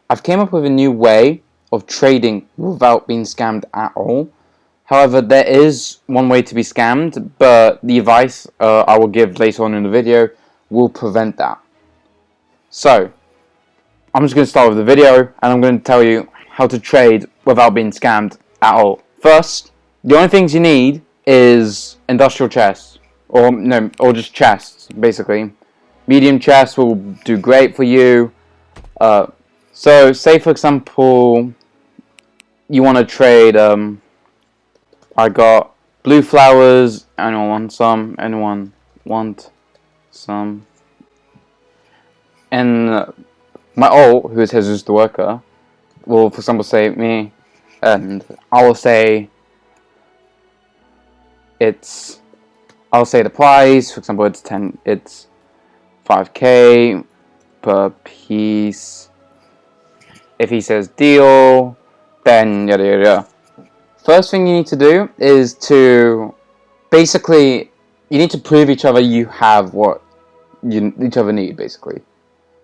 I've came up with a new way of trading without being scammed at all. However, there is one way to be scammed, but the advice I will give later on in the video will prevent that. So, I'm just going to start with the video, and I'm going to tell you how to trade without being scammed at all. First, the only things you need is industrial chests, or just chests, basically. Medium chests will do great for you. So, say for example, you want to trade, I got blue flowers, anyone want some, anyone want some, and my alt, who is Jesus the Worker, will for example say me, and I will say I'll say the price, for example it's 5k per piece. If he says deal, then yada yada yada. First thing you need to do is to basically, you need to prove each other you have what each other need, basically.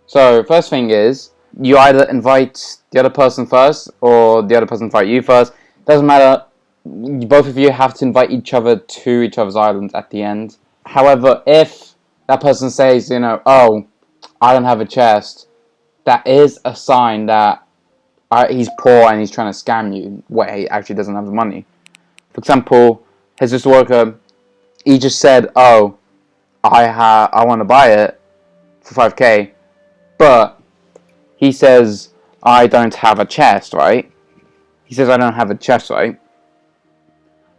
So first thing is, you either invite the other person first, or the other person invite you first. Doesn't matter. Both of you have to invite each other to each other's island at the end. However, if that person says, oh, I don't have a chest, that is a sign that he's poor and he's trying to scam you, where he actually doesn't have the money. For example, Jesus Worker, he just said, oh, I want to buy it for 5k, but he says, I don't have a chest, right? He says, I don't have a chest, right?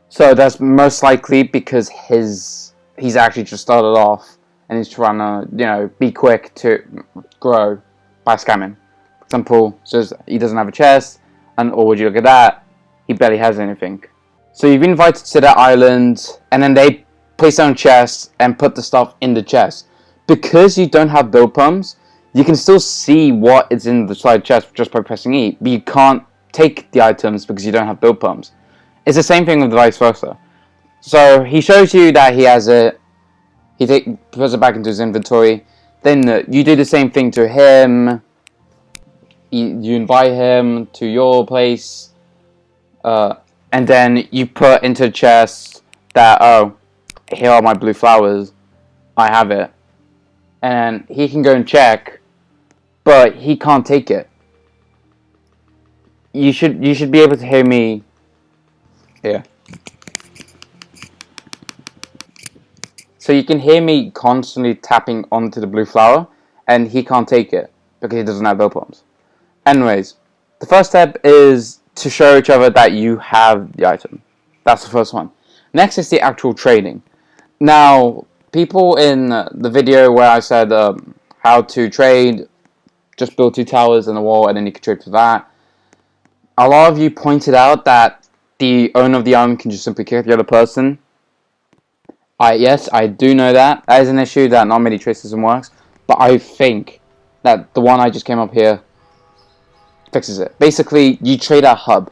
So that's most likely because he's actually just started off and he's trying to, be quick to grow by scamming. For example, says he doesn't have a chest, and would you look at that? He barely has anything. So you've been invited to that island, and then they place their own chests and put the stuff in the chest. Because you don't have build pumps, you can still see what is in the side chest just by pressing E, but you can't take the items because you don't have build pumps. It's the same thing with vice versa. So he shows you that he has it, he puts it back into his inventory, then you do the same thing to him, you invite him to your place, and then you put into the chest that, oh, here are my blue flowers, I have it. And he can go and check, but he can't take it. You should be able to hear me here. So you can hear me constantly tapping onto the blue flower, and he can't take it because he doesn't have build pumps. Anyways, the first step is to show each other that you have the item. That's the first one. Next is the actual trading. Now, people in the video where I said how to trade, just build 2 towers and a wall and then you can trade for that, a lot of you pointed out that the owner of the island can just simply kick the other person. Yes, I do know that. That is an issue that not many trade system works, but I think that the one I just came up here fixes it. Basically, you trade at a hub.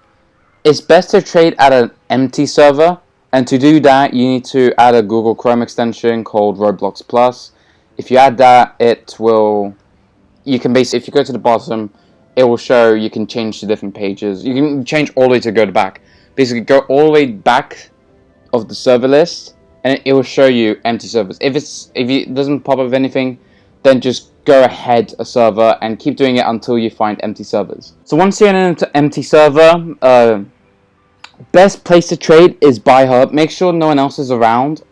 It's best to trade at an empty server, and to do that, you need to add a Google Chrome extension called Roblox Plus. If you add that, you can basically, if you go to the bottom, it will show you can change to different pages. You can change all the way to go back. Basically, go all the way back of the server list, and it will show you empty servers. If it doesn't pop up with anything, then just go ahead a server and keep doing it until you find empty servers. So once you're in an empty server, best place to trade is by hub. Make sure no one else is around,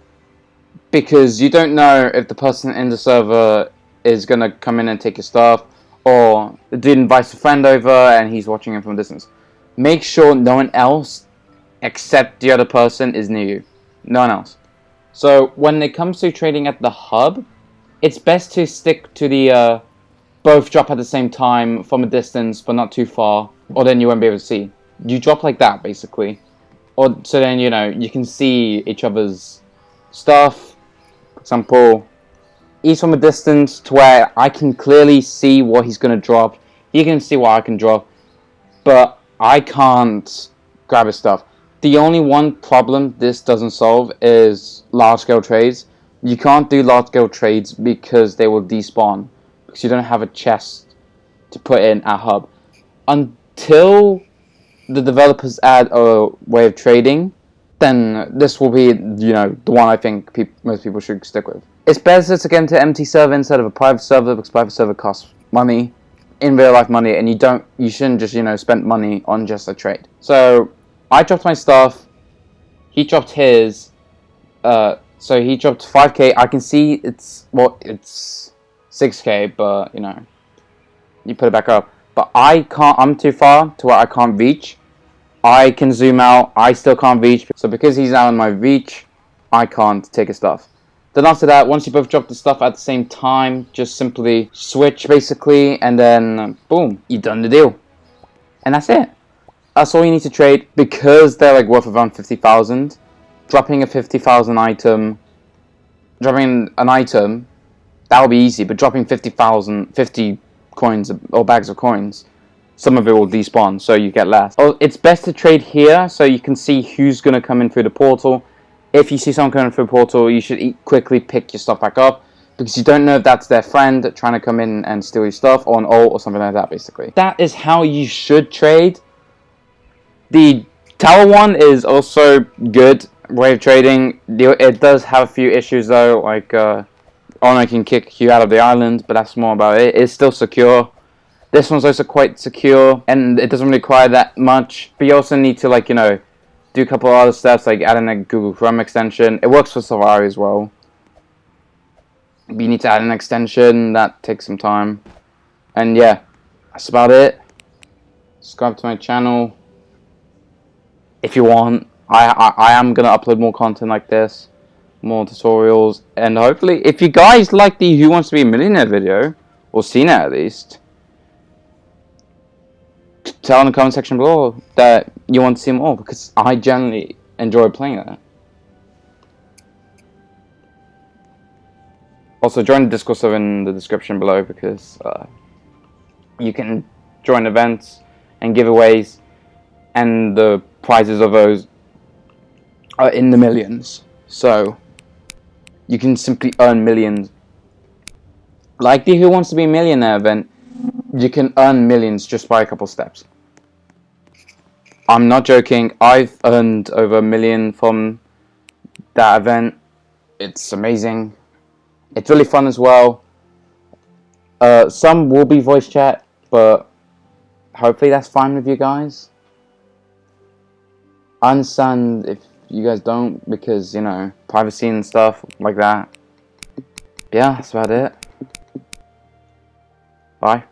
because you don't know if the person in the server is gonna come in and take your stuff, or the dude invites a friend over and he's watching it from a distance. Make sure no one else except the other person is near you. No one else. So when it comes to trading at the hub, it's best to stick to the both drop at the same time from a distance but not too far, or then you won't be able to see. You drop like that basically, or so then you can see each other's stuff. For example, he's from a distance to where I can clearly see what he's gonna drop. He can see what I can drop, but I can't grab his stuff. The only one problem this doesn't solve is large scale trades. You can't do large scale trades because they will despawn, because you don't have a chest to put in at hub. until the developers add a way of trading, then this will be, you know, the one I think most people should stick with. It's better to get into an empty server instead of a private server, because private server costs money, in real life money, and you shouldn't just, you know, spend money on just a trade. So I dropped my stuff, he dropped his, so he dropped 5k. I can see it's 6k, but you know, you put it back up. But I can't, I'm too far to where I can't reach. I can zoom out, I still can't reach. So because he's out in my reach, I can't take his stuff. Then after that, once you both drop the stuff at the same time, just simply switch basically, and then boom, you've done the deal. And that's it. That's all you need to trade, because they're like worth around 50,000. Dropping a 50,000 item, dropping an item, that will be easy, but dropping 50 coins or bags of coins, some of it will despawn, so you get less. Oh, it's best to trade here, so you can see who's going to come in through the portal. If you see someone coming through the portal, you should quickly pick your stuff back up, because you don't know if that's their friend trying to come in and steal your stuff, or an ult or something like that, basically. That is how you should trade. The tower one is also good way of trading. It does have a few issues though, like Honor can kick you out of the island, but that's more about it. It's still secure. This one's also quite secure, and it doesn't require that much. But you also need to, like, you know, do a couple of other steps, like add in a Google Chrome extension. It works for Safari as well. But you need to add an extension, that takes some time. And yeah, that's about it. Subscribe to my channel if you want. I am gonna upload more content like this, more tutorials, and hopefully, if you guys like the Who Wants to Be a Millionaire video, or seen it at least, tell in the comment section below that you want to see more, because I generally enjoy playing that. Also, join the Discord server in the description below, because you can join events and giveaways, and the prizes of those are in the millions. So you can simply earn millions. Like the Who Wants to Be a Millionaire event, you can earn millions just by a couple steps. I'm not joking. I've earned over $1 million from that event. It's amazing. It's really fun as well. Some will be voice chat, but hopefully that's fine with you guys. I understand if you guys don't, because, you know, privacy and stuff like that. Yeah, that's about it. Bye.